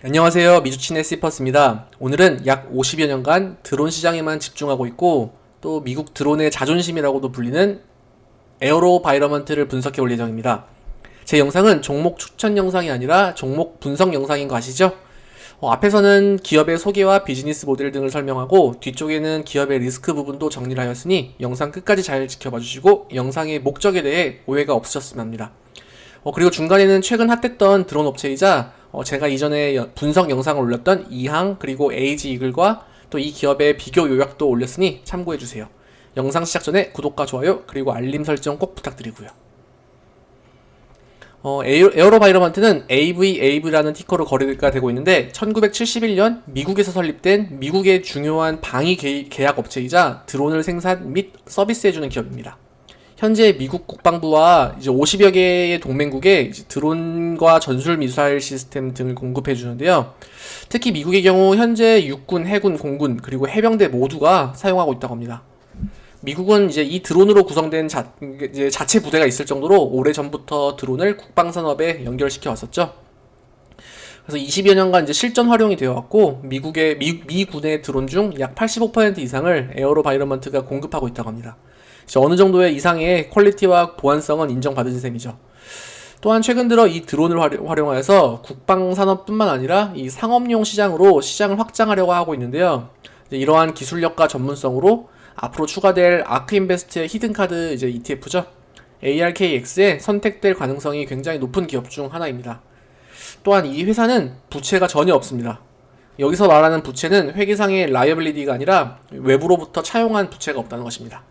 안녕하세요. 미주친의 시퍼스입니다. 오늘은 약 50여 년간 드론 시장에만 집중하고 있고 또 미국 드론의 자존심이라고도 불리는 에어로바이러먼트를 분석해 올 예정입니다. 제 영상은 종목 추천 영상이 아니라 종목 분석 영상인 거 아시죠? 앞에서는 기업의 소개와 비즈니스 모델 등을 설명하고 뒤쪽에는 기업의 리스크 부분도 정리를 하였으니 영상 끝까지 잘 지켜봐 주시고 영상의 목적에 대해 오해가 없으셨으면 합니다. 그리고 중간에는 최근 핫했던 드론 업체이자 제가 이전에 분석 영상을 올렸던 이항 그리고 에이지 이글과 또 이 기업의 비교 요약도 올렸으니 참고해주세요. 영상 시작 전에 구독과 좋아요 그리고 알림 설정 꼭 부탁드리고요. 에어로바이러먼트는 AVAV라는 티커로 거래가 되고 있는데 1971년 미국에서 설립된 미국의 중요한 방위 계약 업체이자 드론을 생산 및 서비스해주는 기업입니다. 현재 미국 국방부와 이제 50여 개의 동맹국에 이제 드론과 전술 미사일 시스템 등을 공급해 주는데요. 특히 미국의 경우 현재 육군, 해군, 공군 그리고 해병대 모두가 사용하고 있다고 합니다. 미국은 이제 이 드론으로 구성된 이제 자체 부대가 있을 정도로 오래전부터 드론을 국방 산업에 연결시켜 왔었죠. 그래서 20여 년간 이제 실전 활용이 되어 왔고 미군의 드론 중 약 85% 이상을 에어로바이러먼트가 공급하고 있다고 합니다. 어느 정도의 이상의 퀄리티와 보안성은 인정받은 셈이죠. 또한 최근 들어 이 드론을 활용하여서 국방 산업뿐만 아니라 이 상업용 시장으로 시장을 확장하려고 하고 있는데요. 이러한 기술력과 전문성으로 앞으로 추가될 아크인베스트의 히든카드 ETF죠. ARKX에 선택될 가능성이 굉장히 높은 기업 중 하나입니다. 또한 이 회사는 부채가 전혀 없습니다. 여기서 말하는 부채는 회계상의 라이어빌리티가 아니라 외부로부터 차용한 부채가 없다는 것입니다.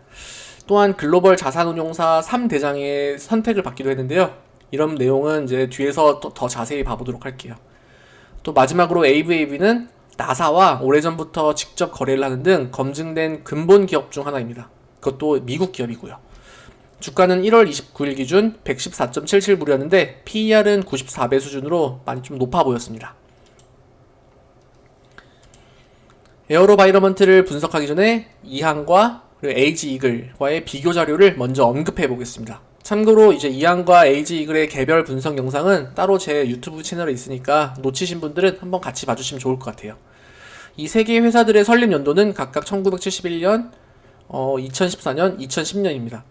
또한 글로벌 자산운용사 3대장의 선택을 받기도 했는데요. 이런 내용은 이제 뒤에서 더 자세히 봐보도록 할게요. 또 마지막으로 AVAV는 나사와 오래전부터 직접 거래를 하는 등 검증된 근본 기업 중 하나입니다. 그것도 미국 기업이고요. 주가는 1월 29일 기준 114.77불이었는데 PER은 94배 수준으로 많이 좀 높아 보였습니다. 에어로바이러먼트를 분석하기 전에 이항과 그리고 에이지 이글과의 비교 자료를 먼저 언급해 보겠습니다. 참고로 이제 이항과 에이지 이글의 개별 분석 영상은 따로 제 유튜브 채널에 있으니까 놓치신 분들은 한번 같이 봐주시면 좋을 것 같아요. 이 세 개의 회사들의 설립 연도는 각각 1971년, 2014년, 2010년입니다.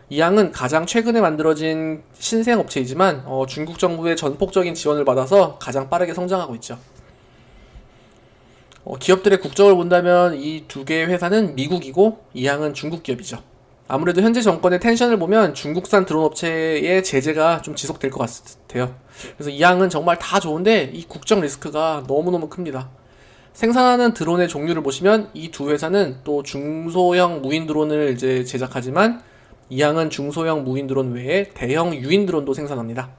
이항은 가장 최근에 만들어진 신생 업체이지만 중국 정부의 전폭적인 지원을 받아서 가장 빠르게 성장하고 있죠. 기업들의 국적을 본다면 이 두 개의 회사는 미국이고 이항은 중국 기업이죠. 아무래도 현재 정권의 텐션을 보면 중국산 드론 업체의 제재가 좀 지속될 것 같아요. 그래서 이항은 정말 다 좋은데 이 국적 리스크가 너무너무 큽니다. 생산하는 드론의 종류를 보시면 이 두 회사는 또 중소형 무인 드론을 이제 제작하지만 이항은 중소형 무인 드론 외에 대형 유인 드론도 생산합니다.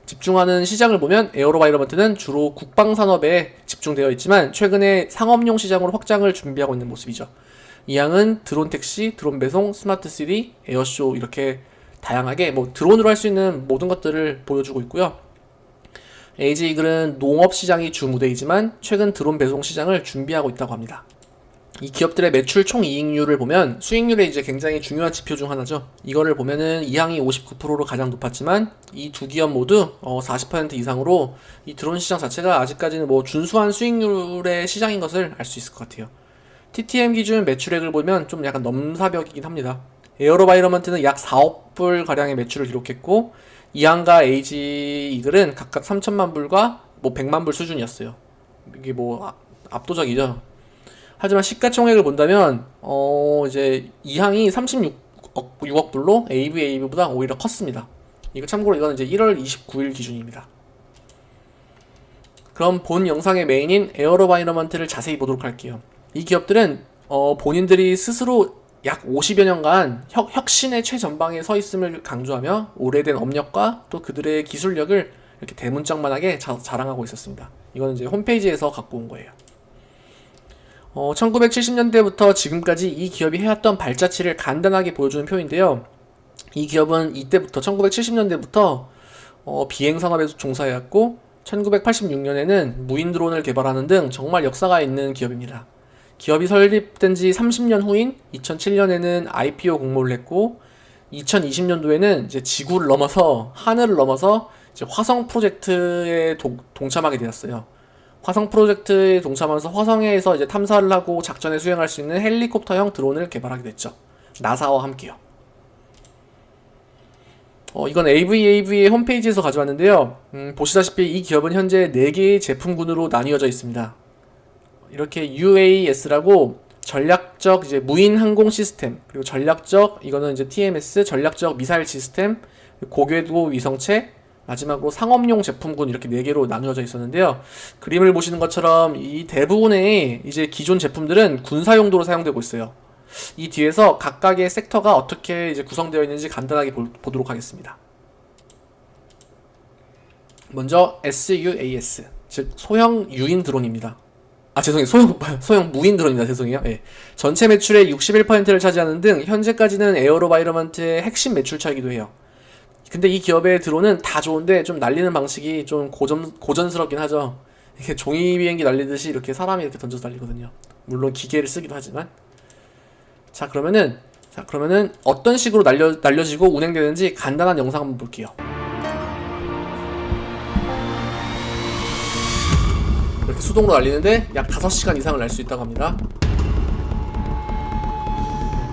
집중하는 시장을 보면 에어로바이러먼트는 주로 국방 산업에 집중되어 있지만 최근에 상업용 시장으로 확장을 준비하고 있는 모습이죠. 이항은 드론 택시, 드론 배송, 스마트 시티, 에어쇼 이렇게 다양하게 드론으로 할 수 있는 모든 것들을 보여주고 있고요. 에이지 이글은 농업 시장이 주 무대이지만 최근 드론 배송 시장을 준비하고 있다고 합니다. 이 기업들의 매출 총 이익률을 보면 수익률의 이제 굉장히 중요한 지표 중 하나죠. 이거를 보면은 이항이 59%로 가장 높았지만 이 두 기업 모두 40% 이상으로 이 드론 시장 자체가 아직까지는 준수한 수익률의 시장인 것을 알 수 있을 것 같아요. TTM 기준 매출액을 보면 좀 약간 넘사벽이긴 합니다. 에어로바이러먼트는 약 4억 불 가량의 매출을 기록했고 이항과 에이지 이글은 각각 3천만 불과 100만 불 수준이었어요. 이게 압도적이죠. 하지만 시가총액을 본다면 이제 이항이 36억 불로 AVAV보다 오히려 컸습니다. 이거 참고로 이거는 이제 1월 29일 기준입니다. 그럼 본 영상의 메인인 에어로바이러먼트를 자세히 보도록 할게요. 이 기업들은 본인들이 스스로 약 50여 년간 혁신의 최전방에 서 있음을 강조하며 오래된 업력과 또 그들의 기술력을 이렇게 대문짝만하게 자랑하고 있었습니다. 이거는 이제 홈페이지에서 갖고 온 거예요. 1970년대부터 지금까지 이 기업이 해왔던 발자취를 간단하게 보여주는 표인데요. 이 기업은 이때부터 1970년대부터 비행 산업에 종사해왔고 1986년에는 무인 드론을 개발하는 등 정말 역사가 있는 기업입니다. 기업이 설립된 지 30년 후인 2007년에는 IPO 공모를 했고 2020년도에는 이제 지구를 넘어서 하늘을 넘어서 이제 화성 프로젝트에 동참하게 되었어요. 화성 프로젝트에 동참하면서 화성에서 이제 탐사를 하고 작전에 수행할 수 있는 헬리콥터형 드론을 개발하게 됐죠. 나사와 함께요. 이건 AVAV의 홈페이지에서 가져왔는데요. 보시다시피 이 기업은 현재 4개의 제품군으로 나뉘어져 있습니다. 이렇게 UAS라고 전략적 이제 무인 항공 시스템, 그리고 전략적 이거는 이제 TMS 전략적 미사일 시스템, 고궤도 위성체, 마지막으로 상업용 제품군 이렇게 4개로 나누어져 있었는데요. 그림을 보시는 것처럼 이 대부분의 이제 기존 제품들은 군사 용도로 사용되고 있어요. 이 뒤에서 각각의 섹터가 어떻게 이제 구성되어 있는지 간단하게 보도록 하겠습니다. 먼저 SUAS, 즉 소형 유인 드론입니다. 죄송해요. 소형 무인 드론입니다. 죄송해요. 예. 전체 매출의 61%를 차지하는 등 현재까지는 에어로바이러먼트의 핵심 매출처이기도 해요. 근데 이 기업의 드론은 다 좋은데 좀 날리는 방식이 좀 고전스럽긴 하죠. 이렇게 종이 비행기 날리듯이 이렇게 사람이 이렇게 던져서 날리거든요. 물론 기계를 쓰기도 하지만. 자, 그러면은 어떤 식으로 날려지고 운행되는지 간단한 영상 한번 볼게요. 이렇게 수동으로 날리는데 약 5시간 이상을 날 수 있다고 합니다.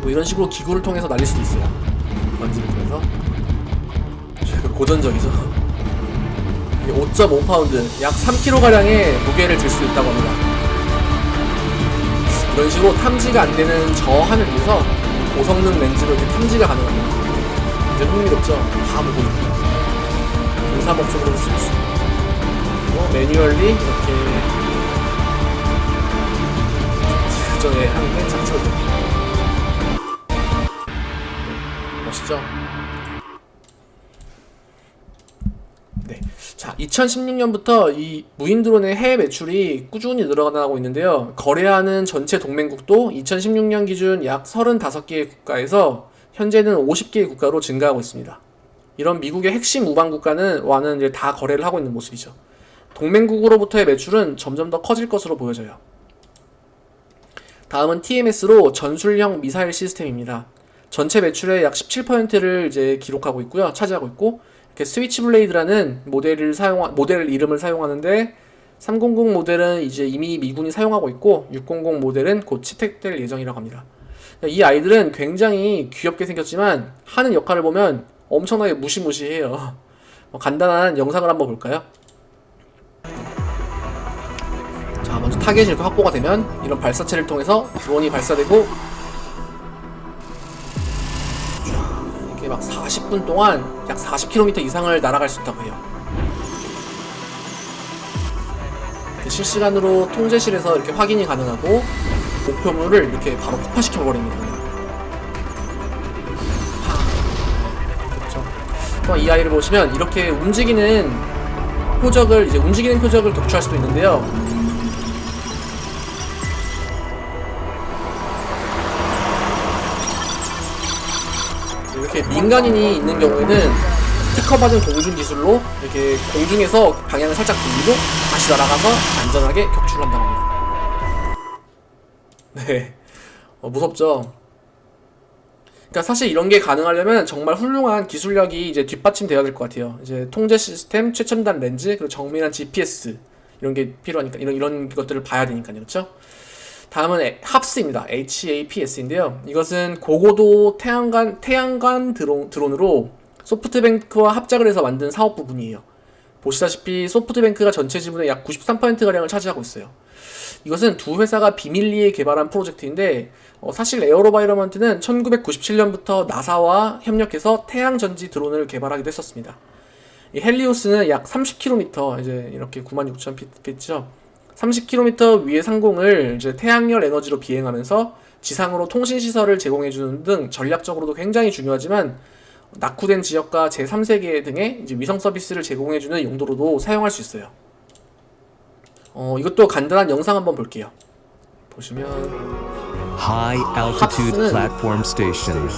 뭐 이런 식으로 기구를 통해서 날릴 수도 있어요. 먼지를 통해서. 고전적이죠. 5.5파운드, 약 3kg가량의 무게를 들 수 있다고 합니다. 이런 식으로 탐지가 안 되는 저 하늘 위에서 고성능 렌즈로 이렇게 탐지가 가능합니다. 이제 흥미롭죠? 다 보고 있고. 군사 목적으로 쓸 수 있고, 매뉴얼리 이렇게 작전에 하는데 장치가 됩니다. 멋있죠? 네. 자, 2016년부터 이 무인 드론의 해외 매출이 꾸준히 늘어나고 있는데요. 거래하는 전체 동맹국도 2016년 기준 약 35개의 국가에서 현재는 50개의 국가로 증가하고 있습니다. 이런 미국의 핵심 우방 국가와는 이제 다 거래를 하고 있는 모습이죠. 동맹국으로부터의 매출은 점점 더 커질 것으로 보여져요. 다음은 TMS로 전술형 미사일 시스템입니다. 전체 매출의 약 17%를 이제 기록하고 있고요. 차지하고 있고, 이렇게 스위치블레이드라는 모델 이름을 사용하는데 300 모델은 이제 이미 미군이 사용하고 있고 600 모델은 곧 채택될 예정이라고 합니다. 이 아이들은 굉장히 귀엽게 생겼지만 하는 역할을 보면 엄청나게 무시무시해요. 간단한 영상을 한번 볼까요? 자, 먼저 타겟이 이렇게 확보가 되면 이런 발사체를 통해서 드론이 발사되고 이렇게 막 40분 동안 약 40km 이상을 날아갈 수 있다고 해요. 실시간으로 통제실에서 이렇게 확인이 가능하고 목표물을 이렇게 바로 폭파시켜 버립니다. 그렇죠. 이 아이를 보시면 이렇게 움직이는 표적을 격추할 수도 있는데요. 이렇게 민간인이 있는 경우에는 특허받은 공중 기술로 이렇게 공중에서 방향을 살짝 돌리고 다시 날아가서 안전하게 격추를 한다고 합니다. 네, 무섭죠. 그러니까 사실 이런 게 가능하려면 정말 훌륭한 기술력이 이제 뒷받침되어야 될 것 같아요. 이제 통제 시스템, 최첨단 렌즈, 그리고 정밀한 GPS 이런 게 필요하니까 이런 것들을 봐야 되니까요, 그렇죠? 다음은 합스입니다. HAPS인데요. 이것은 고고도 태양관 드론으로 소프트뱅크와 합작을 해서 만든 사업 부분이에요. 보시다시피 소프트뱅크가 전체 지분의 약 93%가량을 차지하고 있어요. 이것은 두 회사가 비밀리에 개발한 프로젝트인데 사실 에어로바이러먼트는 1997년부터 나사와 협력해서 태양전지 드론을 개발하기도 했었습니다. 이 헬리오스는 약 30km, 이제 이렇게 96,000피트죠. 30km 위의 상공을 이제 태양열 에너지로 비행하면서 지상으로 통신시설을 제공해주는 등 전략적으로도 굉장히 중요하지만 낙후된 지역과 제3세계 등의 이제 위성 서비스를 제공해주는 용도로도 사용할 수 있어요. 이것도 간단한 영상 한번 볼게요. 보시면 High Altitude Platform Station,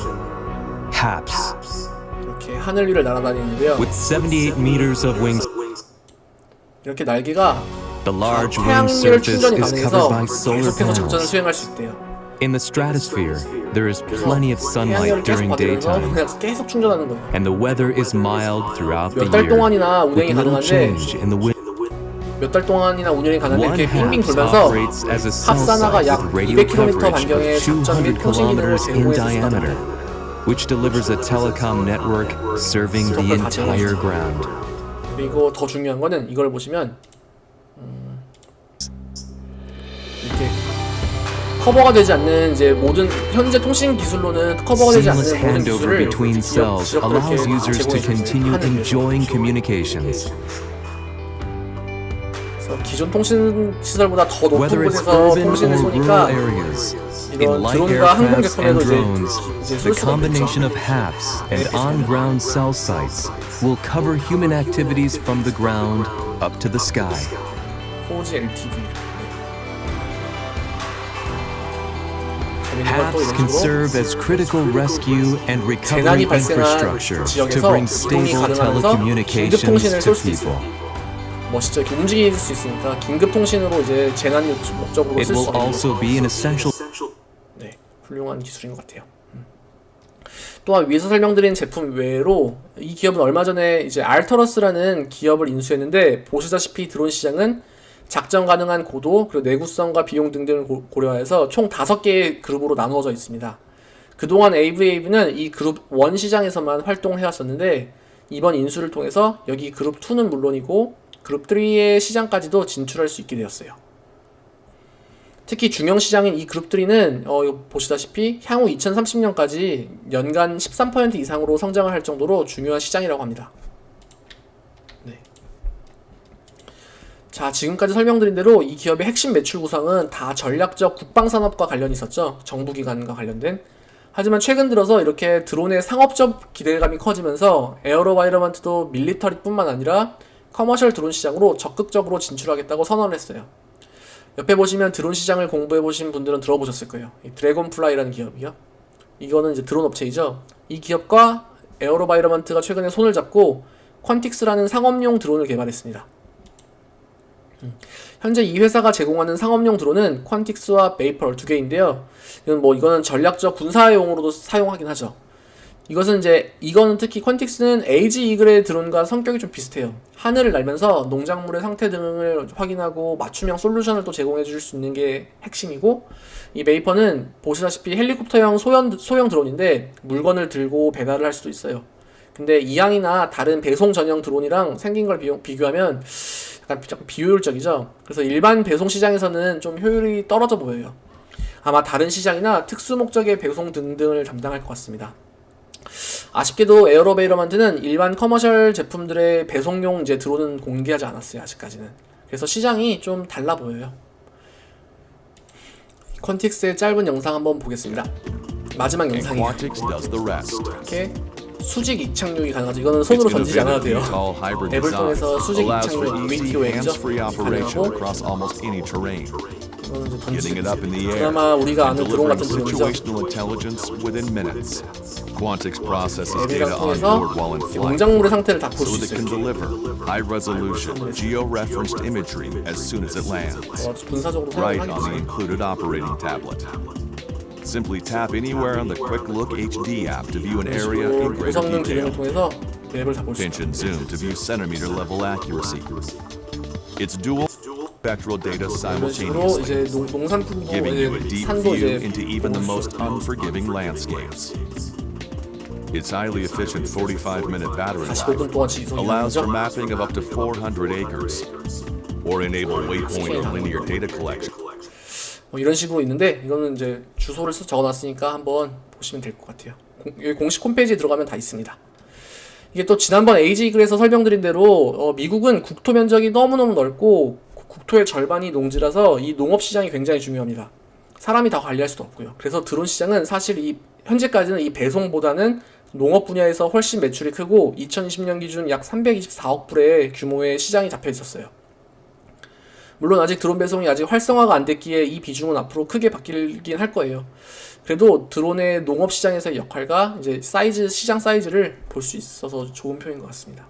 HAPS, 이렇게 하늘 위를 날아다니는데요. with 78 meters of wings. 이렇게 날개가 The large wing 태양열 surface 충전이 is covered 가능해서 by solar 계속해서 작전을 panels. 수행할 수 있대요. In the stratosphere, there is plenty of 태양열을 sunlight 계속 during 받으면서 daytime, 그냥 계속 충전하는 거예요. and the weather is mild throughout the 몇 달 year, 동안이나 with 운행이 little 가능한데 change in the wind. 몇 달 동안이나 운영이 가는데 One 이렇게 빙빙 HAPS 돌면서 operates as a cell 합사나가 site 약 with radio 200km coverage 반경의 of 작전 및 200 통신 기능을 kilometers in 제공해서 diameter, 쓰다. which delivers a telecom network serving the 그걸 다 entire 제공해주죠. ground. 그리고 더 중요한 거는 이걸 보시면 이렇게 커버가 되지 않는 이제 모든 현재 통신 기술로는 커버가 되지 않는 Seamless 모든 handover 기술을 between cells 지역으로 allows 이렇게 users to continue 제공해주는 enjoying communications. 그래서 기존 통신 시설보다 더 높은 Whether it's 곳에서 urban 통신을 or 쏘니까 rural areas, in 이런 light 드론과 항공 aircrafts and 제품에도 drones, 이제 the 쓸 수가 combination 있죠. of HAPS and on-ground cell sites will cover human activities from the ground up to the sky. 4G LTV. HAPS can serve as critical rescue and recovery 재난이 발생한 infrastructure to 지역에서 bring 이동이 stable 가능하면서 긴급 telecommunications 통신을 to 쏠 수도 people. 있어요. 멋있죠. 이렇게 움직일 수 있으니까 긴급 통신으로 이제 재난 목적으로 It 쓸 will 수 있는 also be an essential 네, 훌륭한 기술인 것 같아요. 또한 위에서 설명드린 제품 외로 이 기업은 얼마 전에 이제 알터러스라는 기업을 인수했는데 보시다시피 드론 시장은 작전 가능한 고도, 그리고 내구성과 비용 등등을 고려해서 총 5개의 그룹으로 나누어져 있습니다. 그동안 AVAV는 이 그룹 1 시장에서만 활동을 해왔었는데 이번 인수를 통해서 여기 그룹 2는 물론이고 그룹 3의 시장까지도 진출할 수 있게 되었어요. 특히 중형 시장인 이 그룹 3는 보시다시피 향후 2030년까지 연간 13% 이상으로 성장을 할 정도로 중요한 시장이라고 합니다. 네. 자, 지금까지 설명드린 대로 이 기업의 핵심 매출 구성은 다 전략적 국방산업과 관련이 있었죠. 정부기관과 관련된. 하지만 최근 들어서 이렇게 드론의 상업적 기대감이 커지면서 에어로바이러먼트도 밀리터리뿐만 아니라 커머셜 드론 시장으로 적극적으로 진출하겠다고 선언을 했어요. 옆에 보시면 드론 시장을 공부해보신 분들은 들어보셨을 거예요. 이 드래곤플라이라는 기업이요. 이거는 이제 드론 업체이죠. 이 기업과 에어로바이러먼트가 최근에 손을 잡고 퀀틱스라는 상업용 드론을 개발했습니다. 현재 이 회사가 제공하는 상업용 드론은 퀀틱스와 베이펄 2개인데요. 이거는 전략적 군사용으로도 사용하긴 하죠. 이거는 특히 퀀틱스는 에이지 이글의 드론과 성격이 좀 비슷해요. 하늘을 날면서 농작물의 상태 등을 확인하고 맞춤형 솔루션을 또 제공해 줄 수 있는 게 핵심이고, 이 베이퍼는 보시다시피 헬리콥터형 소형 드론인데 물건을 들고 배달을 할 수도 있어요. 근데 이항이나 다른 배송 전용 드론이랑 생긴 걸 비교하면 약간 비효율적이죠. 그래서 일반 배송 시장에서는 좀 효율이 떨어져 보여요. 아마 다른 시장이나 특수 목적의 배송 등등을 담당할 것 같습니다. 아쉽게도 에어로베이러먼트는 일반 커머셜 제품들의 배송용 이제 드론은 공개하지 않았어요. 아직까지는. 그래서 시장이 좀 달라 보여요. 퀀틱스의 짧은 영상 한번 보겠습니다. 마지막 영상이에요. 이렇게 수직 이착륙이 가능하죠. 이거는 손으로 던지지 않아도 돼요. 앱을 통해서 수직 이착륙 VTOX죠. 가능하고 이거는 이제 던지기. 그나마 우리가 아는 드론 같은 드론이죠. 앱이랑 통해서 농작물의 상태를 다 볼 수 있어요. 군사적으로 사용하겠지. Simply tap anywhere on the Quick Look HD app to view an area in greater 고성능 기능을 detail. 통해서 앱을 다 볼 수 Pinch 있어요. and zoom to view centimeter level accuracy. It's dual spectral data 이런 식으로 simultaneously, 이제 농산품도 giving you a deep 산도 view 이제 into even the 볼 수 most unforgiving landscapes. Its highly efficient 45-minute battery 45분 life 동안 지속이 allows for 가능하죠. mapping of up to 400 acres, or enable waypoint or linear data collection. 이런 식으로 있는데 이거는 이제 주소를 적어놨으니까 한번 보시면 될 것 같아요. 여기 공식 홈페이지에 들어가면 다 있습니다. 이게 또 지난번 에이지 이글에서 설명드린 대로 미국은 국토 면적이 너무너무 넓고 국토의 절반이 농지라서 이 농업 시장이 굉장히 중요합니다. 사람이 다 관리할 수도 없고요. 그래서 드론 시장은 사실 현재까지는 이 배송보다는 농업 분야에서 훨씬 매출이 크고 2020년 기준 약 324억 불의 규모의 시장이 잡혀 있었어요. 물론 아직 드론 배송이 아직 활성화가 안 됐기에 이 비중은 앞으로 크게 바뀌긴 할 거예요. 그래도 드론의 농업 시장에서의 역할과 이제 시장 사이즈를 볼 수 있어서 좋은 표인 것 같습니다.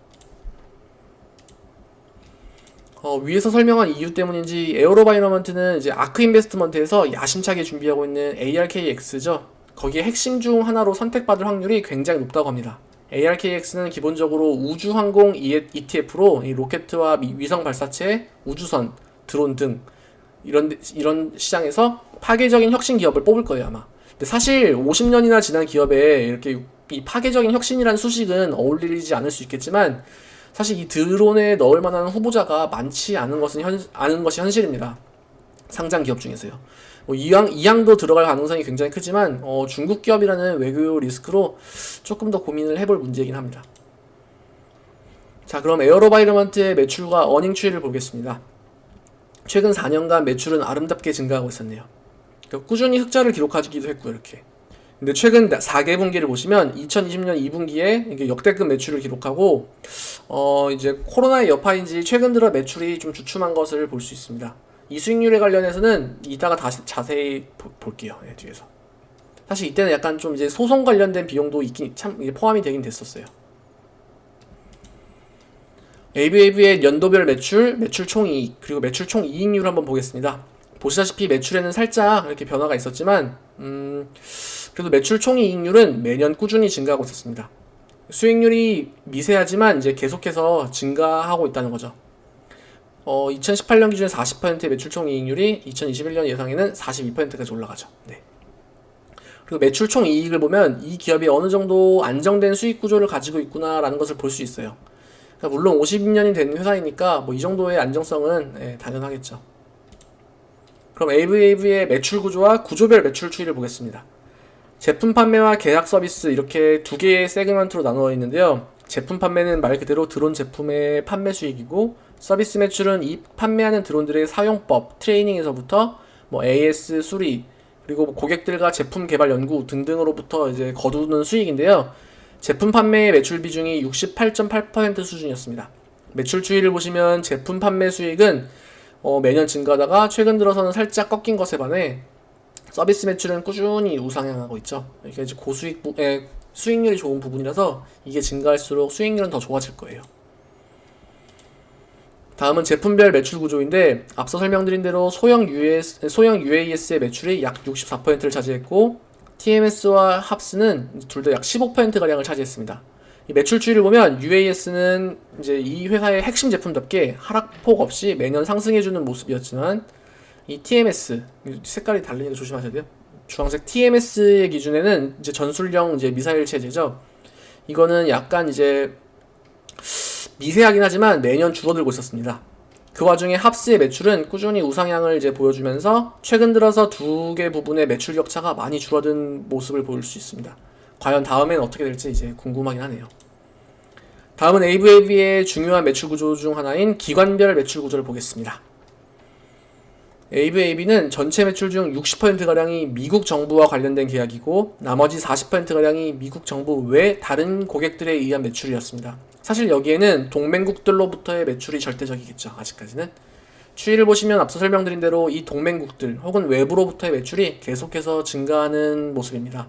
위에서 설명한 이유 때문인지 에어로바이러먼트는 이제 아크 인베스트먼트에서 야심차게 준비하고 있는 ARKX죠. 거기에 핵심 중 하나로 선택받을 확률이 굉장히 높다고 합니다. ARKX는 기본적으로 우주항공 ETF로 이 로켓과 위성 발사체, 우주선, 드론 등 이런 시장에서 파괴적인 혁신 기업을 뽑을 거예요, 아마. 근데 사실 50년이나 지난 기업에 이렇게 이 파괴적인 혁신이라는 수식은 어울리지 않을 수 있겠지만 사실 이 드론에 넣을 만한 후보자가 많지 않은 것이 현실입니다. 상장 기업 중에서요. 뭐 이항도 들어갈 가능성이 굉장히 크지만 중국 기업이라는 외교 리스크로 조금 더 고민을 해볼 문제이긴 합니다. 자, 그럼 에어로바이러먼트의 매출과 어닝 추이를 보겠습니다. 최근 4년간 매출은 아름답게 증가하고 있었네요. 그러니까 꾸준히 흑자를 기록하기도 했고요, 이렇게. 근데 최근 4개분기를 보시면 2020년 2분기에 이게 역대급 매출을 기록하고 이제 코로나의 여파인지 최근 들어 매출이 좀 주춤한 것을 볼 수 있습니다. 이 수익률에 관련해서는 이따가 다시 자세히 볼게요. 네, 뒤에서. 사실 이때는 약간 좀 이제 소송 관련된 비용도 포함이 되긴 됐었어요. ABAV의 연도별 매출 총이익, 그리고 매출 총이익률을 한번 보겠습니다. 보시다시피 매출에는 살짝 이렇게 변화가 있었지만 그래도 매출 총이익률은 매년 꾸준히 증가하고 있었습니다. 수익률이 미세하지만 이제 계속해서 증가하고 있다는 거죠. 2018년 기준에 40%의 매출 총이익률이 2021년 예상에는 42%까지 올라가죠. 네. 그리고 매출 총이익을 보면 이 기업이 어느 정도 안정된 수익 구조를 가지고 있구나라는 것을 볼 수 있어요. 그러니까 물론 50년이 된 회사이니까 뭐 이 정도의 안정성은 당연하겠죠. 그럼 AVAV의 매출 구조와 구조별 매출 추이를 보겠습니다. 제품 판매와 계약 서비스 이렇게 두 개의 세그먼트로 나누어 있는데요. 제품 판매는 말 그대로 드론 제품의 판매 수익이고 서비스 매출은 이 판매하는 드론들의 사용법, 트레이닝에서부터 뭐 AS 수리, 그리고 뭐 고객들과 제품 개발 연구 등등으로부터 이제 거두는 수익인데요. 제품 판매의 매출 비중이 68.8% 수준이었습니다. 매출 추이를 보시면 제품 판매 수익은 매년 증가하다가 최근 들어서는 살짝 꺾인 것에 반해 서비스 매출은 꾸준히 우상향하고 있죠. 이게 이제 수익률이 좋은 부분이라서 이게 증가할수록 수익률은 더 좋아질 거예요. 다음은 제품별 매출 구조인데 앞서 설명드린 대로 소형 UAS의 매출이 약 64%를 차지했고 TMS와 합스는 둘 다 약 15%가량을 차지했습니다. 이 매출 추이를 보면 UAS는 이제 이 회사의 핵심 제품답게 하락폭 없이 매년 상승해주는 모습이었지만 이 TMS 색깔이 다르니까 조심하셔야 돼요. 주황색 TMS의 기준에는 이제 전술형 이제 미사일 체제죠. 이거는 약간 이제 미세하긴 하지만 매년 줄어들고 있었습니다. 그 와중에 합스의 매출은 꾸준히 우상향을 이제 보여주면서 최근 들어서 두 개 부분의 매출 격차가 많이 줄어든 모습을 볼 수 있습니다. 과연 다음엔 어떻게 될지 이제 궁금하긴 하네요. 다음은 AVAV의 중요한 매출 구조 중 하나인 기관별 매출 구조를 보겠습니다. AVAV는 전체 매출 중 60%가량이 미국 정부와 관련된 계약이고 나머지 40%가량이 미국 정부 외 다른 고객들에 의한 매출이었습니다. 사실 여기에는 동맹국들로부터의 매출이 절대적이겠죠. 아직까지는. 추이를 보시면 앞서 설명드린 대로 이 동맹국들 혹은 외부로부터의 매출이 계속해서 증가하는 모습입니다.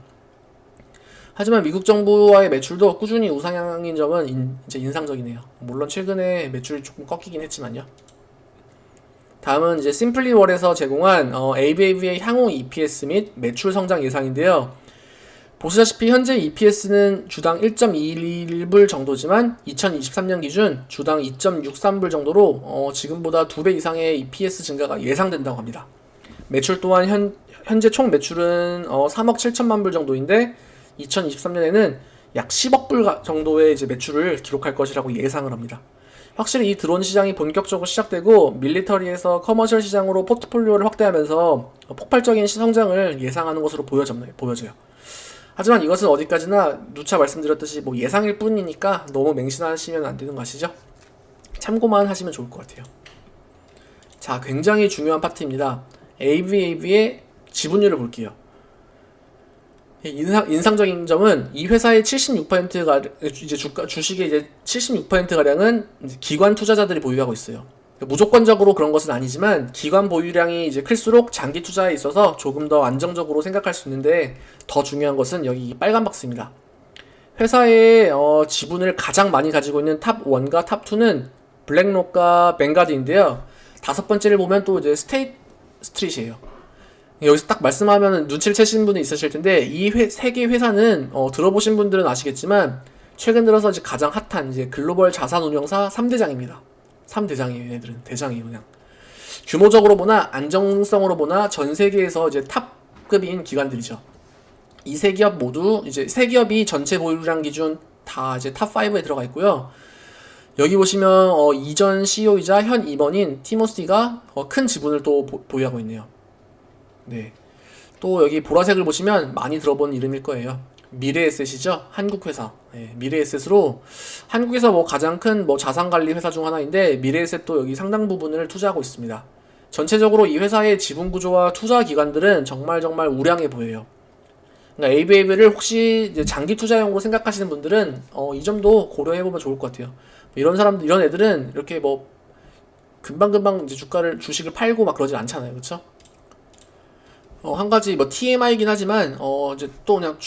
하지만 미국 정부와의 매출도 꾸준히 우상향인 점은 이제 인상적이네요. 물론 최근에 매출이 조금 꺾이긴 했지만요. 다음은 이제 심플리월에서 제공한 ABAV의 향후 EPS 및 매출 성장 예상인데요. 보시다시피 현재 EPS는 주당 1.21불 정도지만 2023년 기준 주당 2.63불 정도로 지금보다 2배 이상의 EPS 증가가 예상된다고 합니다. 매출 또한 현재 총 매출은 3억 7천만 불 정도인데 2023년에는 약 10억 불 정도의 이제 매출을 기록할 것이라고 예상을 합니다. 확실히 이 드론 시장이 본격적으로 시작되고 밀리터리에서 커머셜 시장으로 포트폴리오를 확대하면서 폭발적인 성장을 예상하는 것으로 보여져요. 하지만 이것은 어디까지나 누차 말씀드렸듯이 뭐 예상일 뿐이니까 너무 맹신하시면 안 되는 거 아시죠? 참고만 하시면 좋을 것 같아요. 자, 굉장히 중요한 파트입니다. AVAV의 지분율을 볼게요. 인상적인 점은 이 회사의 76%가 이제 주식의 이제 76%가량은 기관 투자자들이 보유하고 있어요. 무조건적으로 그런 것은 아니지만 기관 보유량이 이제 클수록 장기 투자에 있어서 조금 더 안정적으로 생각할 수 있는데 더 중요한 것은 여기 빨간 박스입니다. 회사의 지분을 가장 많이 가지고 있는 탑 1과 탑 2는 블랙록과 뱅가드인데요. 다섯 번째를 보면 또 이제 스테이트 스트릿이에요. 여기서 딱 말씀하면 눈치를 채시는 분이 있으실 텐데 이 세 개 회사는 들어보신 분들은 아시겠지만 최근 들어서 이제 가장 핫한 이제 글로벌 자산 운용사 3대장입니다. 3대장이에요. 얘네들은 대장이에요. 그냥 규모적으로 보나 안정성으로 보나 전 세계에서 이제 탑급인 기관들이죠. 이 세 기업 모두 이제 세 기업이 전체 보유량 기준 다 이제 탑 5에 들어가 있고요. 여기 보시면 이전 CEO이자 현 임원인 티모시가 큰 지분을 또 보유하고 있네요. 네. 또 여기 보라색을 보시면 많이 들어본 이름일 거예요. 미래에셋이죠. 한국 회사. 네, 미래에셋으로 한국에서 뭐 가장 큰 뭐 자산 관리 회사 중 하나인데 미래에셋도 여기 상당 부분을 투자하고 있습니다. 전체적으로 이 회사의 지분 구조와 투자 기관들은 정말 우량해 보여요. 그러니까 ABAB를 혹시 이제 장기 투자용으로 생각하시는 분들은 이 점도 고려해 보면 좋을 것 같아요. 이런 사람들, 이런 애들은 이렇게 뭐 금방금방 이제 주식을 팔고 막 그러지 않잖아요, 그렇죠? 한 가지 뭐 TMI이긴 하지만 이제 또 그냥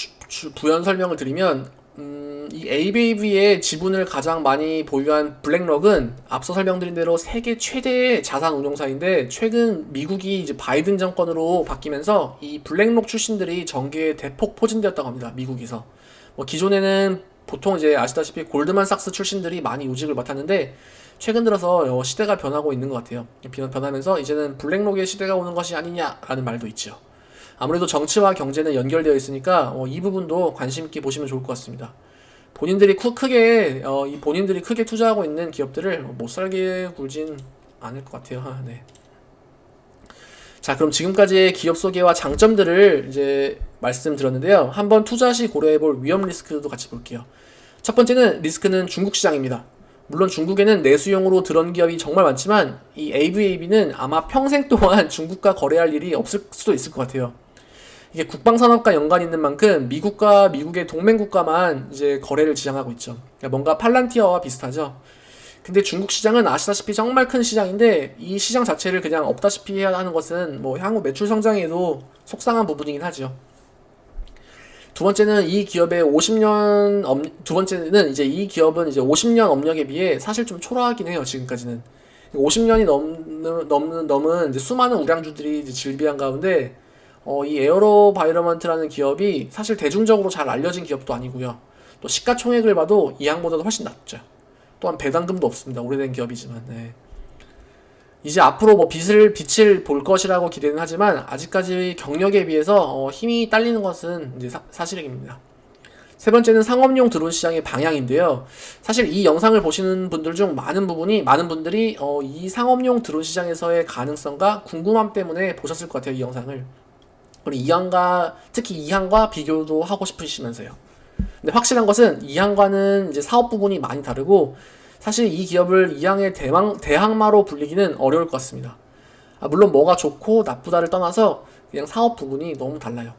부연 설명을 드리면 이 ABAB의 지분을 가장 많이 보유한 블랙록은 앞서 설명드린 대로 세계 최대의 자산 운용사인데 최근 미국이 이제 바이든 정권으로 바뀌면서 이 블랙록 출신들이 정계에 대폭 포진되었다고 합니다. 미국에서. 뭐 기존에는 보통 이제 아시다시피 골드만삭스 출신들이 많이 요직을 맡았는데 최근 들어서 시대가 변하고 있는 것 같아요. 변하면서 이제는 블랙록의 시대가 오는 것이 아니냐라는 말도 있죠. 아무래도 정치와 경제는 연결되어 있으니까 이 부분도 관심 있게 보시면 좋을 것 같습니다. 본인들이 크게 투자하고 있는 기업들을 못 살게 굴진 않을 것 같아요. 네. 자, 그럼 지금까지의 기업 소개와 장점들을 이제 말씀드렸는데요. 한번 투자 시 고려해볼 위험 리스크도 같이 볼게요. 첫 번째는 리스크는 중국 시장입니다. 물론 중국에는 내수용으로 들어온 기업이 정말 많지만 이 ABAB는 아마 평생 동안 중국과 거래할 일이 없을 수도 있을 것 같아요. 이게 국방산업과 연관이 있는 만큼 미국과 미국의 동맹국가만 이제 거래를 지향하고 있죠. 그러니까 뭔가 팔란티어와 비슷하죠. 근데 중국 시장은 아시다시피 정말 큰 시장인데 이 시장 자체를 그냥 없다시피 해야 하는 것은 뭐 향후 매출 성장에도 속상한 부분이긴 하죠. 두 번째는 이 기업은 이제 이 기업은 이제 50년 업력에 비해 사실 좀 초라하긴 해요. 지금까지는 50년이 넘은 이제 수많은 우량주들이 이제 질비한 가운데 이 에어로바이러먼트라는 기업이 사실 대중적으로 잘 알려진 기업도 아니고요. 또 시가총액을 봐도 이항보다도 훨씬 낮죠. 또한 배당금도 없습니다. 오래된 기업이지만. 네. 이제 앞으로 뭐 빛을 볼 것이라고 기대는 하지만 아직까지 경력에 비해서 힘이 딸리는 것은 이제 사실입니다. 세 번째는 상업용 드론 시장의 방향인데요. 사실 이 영상을 보시는 분들 중 많은 분들이 이 상업용 드론 시장에서의 가능성과 궁금함 때문에 보셨을 것 같아요. 이 영상을. 그리고 특히 이항과 비교도 하고 싶으시면서요. 근데 확실한 것은 이항과는 이제 사업 부분이 많이 다르고 사실 이 기업을 이항의 대항마로 불리기는 어려울 것 같습니다. 물론 뭐가 좋고 나쁘다를 떠나서 그냥 사업 부분이 너무 달라요.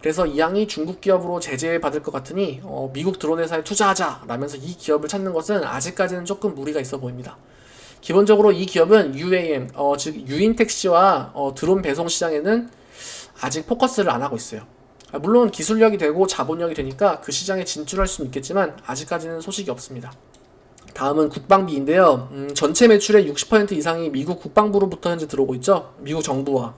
그래서 이항이 중국 기업으로 제재받을 것 같으니 미국 드론 회사에 투자하자 라면서 이 기업을 찾는 것은 아직까지는 조금 무리가 있어 보입니다. 기본적으로 이 기업은 UAM, 즉 유인 택시와 드론 배송 시장에는 아직 포커스를 안 하고 있어요. 물론 기술력이 되고 자본력이 되니까 그 시장에 진출할 수는 있겠지만 아직까지는 소식이 없습니다. 다음은 국방비인데요. 전체 매출의 60% 이상이 미국 국방부로부터 현재 들어오고 있죠. 미국 정부와.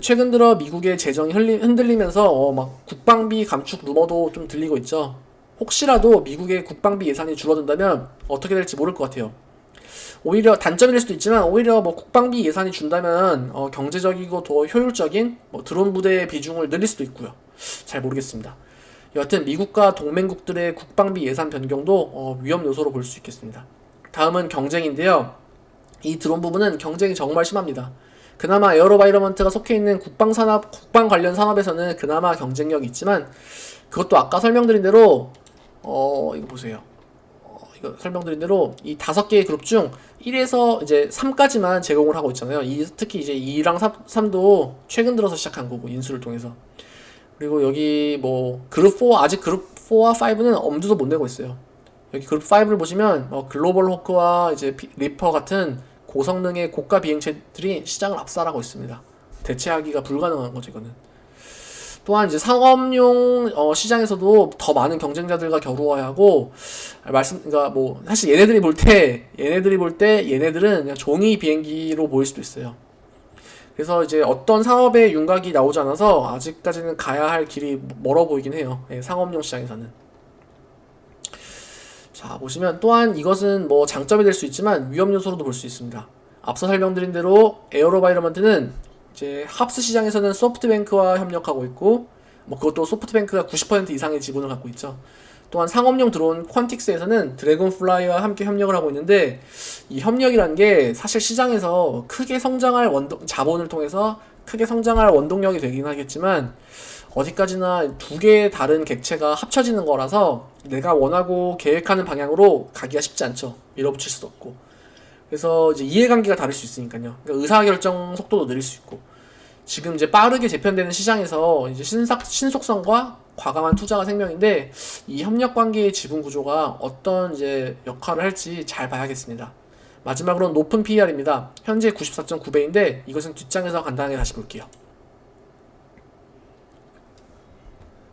최근 들어 미국의 재정이 흔들리면서 막 국방비 감축 루머도 좀 들리고 있죠. 혹시라도 미국의 국방비 예산이 줄어든다면 어떻게 될지 모를 것 같아요. 오히려 단점일 수도 있지만 오히려 뭐 국방비 예산이 준다면 경제적이고 더 효율적인 뭐 드론 부대의 비중을 늘릴 수도 있고요. 잘 모르겠습니다. 여하튼 미국과 동맹국들의 국방비 예산 변경도 위험 요소로 볼 수 있겠습니다. 다음은 경쟁인데요. 이 드론 부분은 경쟁이 정말 심합니다. 그나마 에어로바이러먼트가 속해 있는 국방 관련 산업에서는 그나마 경쟁력이 있지만 그것도 아까 설명드린 대로 이거 보세요. 이거 설명드린 대로 이 5개의 그룹 중 1에서 이제 3까지만 제공을 하고 있잖아요. 특히 이제 2랑 3도 최근 들어서 시작한 거고 인수를 통해서. 그리고 여기 뭐 아직 그룹 4와 5는 엄두도 못 내고 있어요. 여기 그룹 5를 보시면 글로벌 호크와 이제 리퍼 같은 고성능의 고가 비행체들이 시장을 압살하고 있습니다. 대체하기가 불가능한 거죠, 이거는. 또한 이제 상업용 시장에서도 더 많은 경쟁자들과 겨루어야 하고 그러니까 뭐 사실 얘네들이 볼 때 얘네들은 그냥 종이 비행기로 보일 수도 있어요. 그래서 이제 어떤 사업의 윤곽이 나오지 않아서 아직까지는 가야 할 길이 멀어 보이긴 해요. 상업용 시장에서는. 자, 보시면 또한 이것은 뭐 장점이 될 수 있지만 위험 요소로도 볼 수 있습니다. 앞서 설명드린 대로 에어로바이러먼트는 이제 합스 시장에서는 소프트뱅크와 협력하고 있고, 뭐 그것도 소프트뱅크가 90% 이상의 지분을 갖고 있죠. 또한 상업용 드론 퀀틱스에서는 드래곤플라이와 함께 협력을 하고 있는데, 이 협력이란 게 사실 시장에서 크게 성장할 자본을 통해서 크게 성장할 원동력이 되긴 하겠지만, 어디까지나 두 개의 다른 객체가 합쳐지는 거라서 내가 원하고 계획하는 방향으로 가기가 쉽지 않죠. 밀어붙일 수도 없고. 그래서 이제 이해관계가 다를 수 있으니까요. 그러니까 의사결정 속도도 느릴 수 있고. 지금 이제 빠르게 재편되는 시장에서 이제 신속성과 과감한 투자가 생명인데, 이 협력 관계의 지분 구조가 어떤 이제 역할을 할지 잘 봐야겠습니다. 마지막으로 높은 PER입니다. 현재 94.9배인데 이것은 뒷장에서 간단하게 다시 볼게요.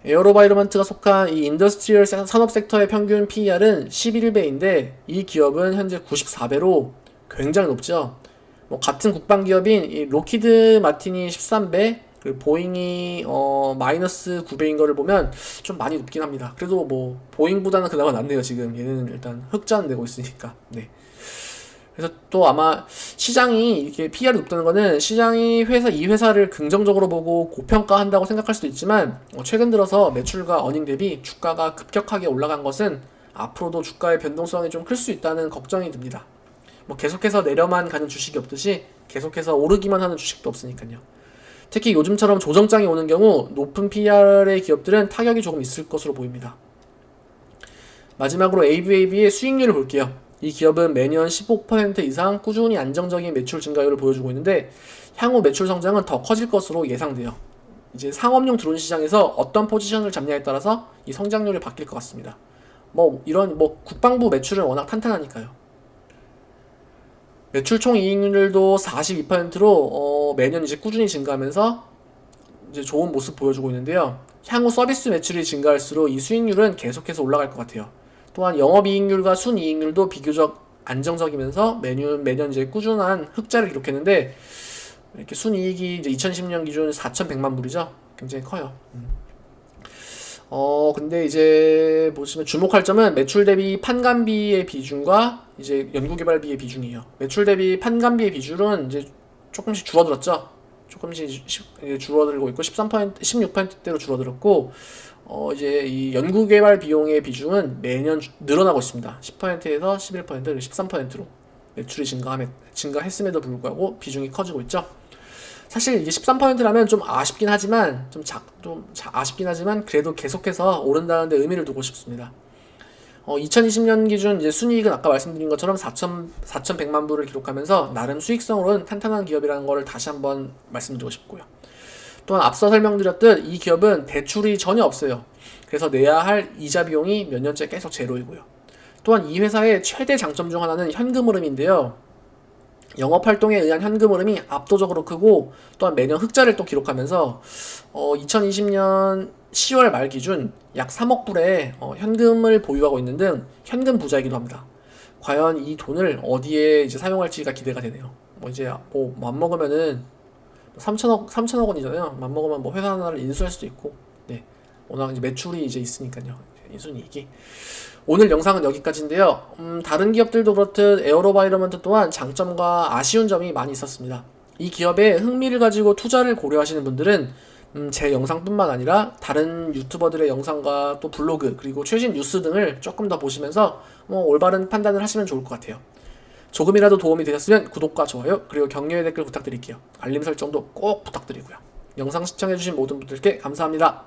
에어로바이러먼트가 속한 이 인더스트리얼 산업 섹터의 평균 PER은 11배인데 이 기업은 현재 94배로 굉장히 높죠. 뭐 같은 국방 기업인 이 로키드 마틴이 13배, 그리고 보잉이 마이너스 9배인 거를 보면 좀 많이 높긴 합니다. 그래도 뭐 보잉보다는 그나마 낫네요. 지금 얘는 일단 흑자는 내고 있으니까. 네. 그래서 또 아마 시장이 이렇게 PER이 높다는 거는 시장이 이 회사를 긍정적으로 보고 고평가한다고 생각할 수도 있지만, 최근 들어서 매출과 어닝 대비 주가가 급격하게 올라간 것은 앞으로도 주가의 변동성이 좀 클 수 있다는 걱정이 듭니다. 뭐 계속해서 내려만 가는 주식이 없듯이 계속해서 오르기만 하는 주식도 없으니까요. 특히 요즘처럼 조정장이 오는 경우 높은 PER의 기업들은 타격이 조금 있을 것으로 보입니다. 마지막으로 AVAV의 수익률을 볼게요. 이 기업은 매년 15% 이상 꾸준히 안정적인 매출 증가율을 보여주고 있는데, 향후 매출 성장은 더 커질 것으로 예상돼요. 이제 상업용 드론 시장에서 어떤 포지션을 잡냐에 따라서 이 성장률이 바뀔 것 같습니다. 뭐 이런 국방부 매출은 워낙 탄탄하니까요. 매출 총 이익률도 42%로 매년 이제 꾸준히 증가하면서 이제 좋은 모습 보여주고 있는데요. 향후 서비스 매출이 증가할수록 이 수익률은 계속해서 올라갈 것 같아요. 또한 영업이익률과 순이익률도 비교적 안정적이면서 매년 이제 꾸준한 흑자를 기록했는데, 이렇게 순이익이 이제 2010년 기준 4,100만 불이죠. 굉장히 커요. 근데 이제 보시면 주목할 점은 매출 대비 판관비의 비중과 이제 연구개발비의 비중이에요. 매출 대비 판관비의 비중은 이제 조금씩 줄어들었죠. 조금씩 줄어들고 있고 16%대로 줄어들었고, 이제 이 연구개발 비용의 비중은 매년 늘어나고 있습니다. 10%에서 11%, 그리고 13%로 매출이 증가했음에도 불구하고 비중이 커지고 있죠. 사실 이게 13%라면 좀 아쉽긴 하지만 아쉽긴 하지만 그래도 계속해서 오른다는 데 의미를 두고 싶습니다. 2020년 기준 이제 순이익은 아까 말씀드린 것처럼 4,100만 불을 기록하면서 나름 수익성으로는 탄탄한 기업이라는 것을 다시 한번 말씀드리고 싶고요. 또한 앞서 설명드렸듯 이 기업은 대출이 전혀 없어요. 그래서 내야 할 이자 비용이 몇 년째 계속 제로이고요. 또한 이 회사의 최대 장점 중 하나는 현금 흐름인데요. 영업활동에 의한 현금 흐름이 압도적으로 크고, 또한 매년 흑자를 또 기록하면서 2020년 10월 말 기준 약 3억 불의 현금을 보유하고 있는 등 현금 부자이기도 합니다. 과연 이 돈을 어디에 이제 사용할지가 기대가 되네요. 이제 맘먹으면은 3천억 원이잖아요. 맘먹으면 회사 하나를 인수할 수도 있고, 네. 워낙 이제 매출이 이제 있으니까요. 인수이익이. 오늘 영상은 여기까지인데요. 다른 기업들도 그렇듯 에어로바이러먼트 또한 장점과 아쉬운 점이 많이 있었습니다. 이 기업에 흥미를 가지고 투자를 고려하시는 분들은 제 영상뿐만 아니라 다른 유튜버들의 영상과 또 블로그, 그리고 최신 뉴스 등을 조금 더 보시면서 올바른 판단을 하시면 좋을 것 같아요. 조금이라도 도움이 되셨으면 구독과 좋아요, 그리고 격려의 댓글 부탁드릴게요. 알림 설정도 꼭 부탁드리고요. 영상 시청해주신 모든 분들께 감사합니다.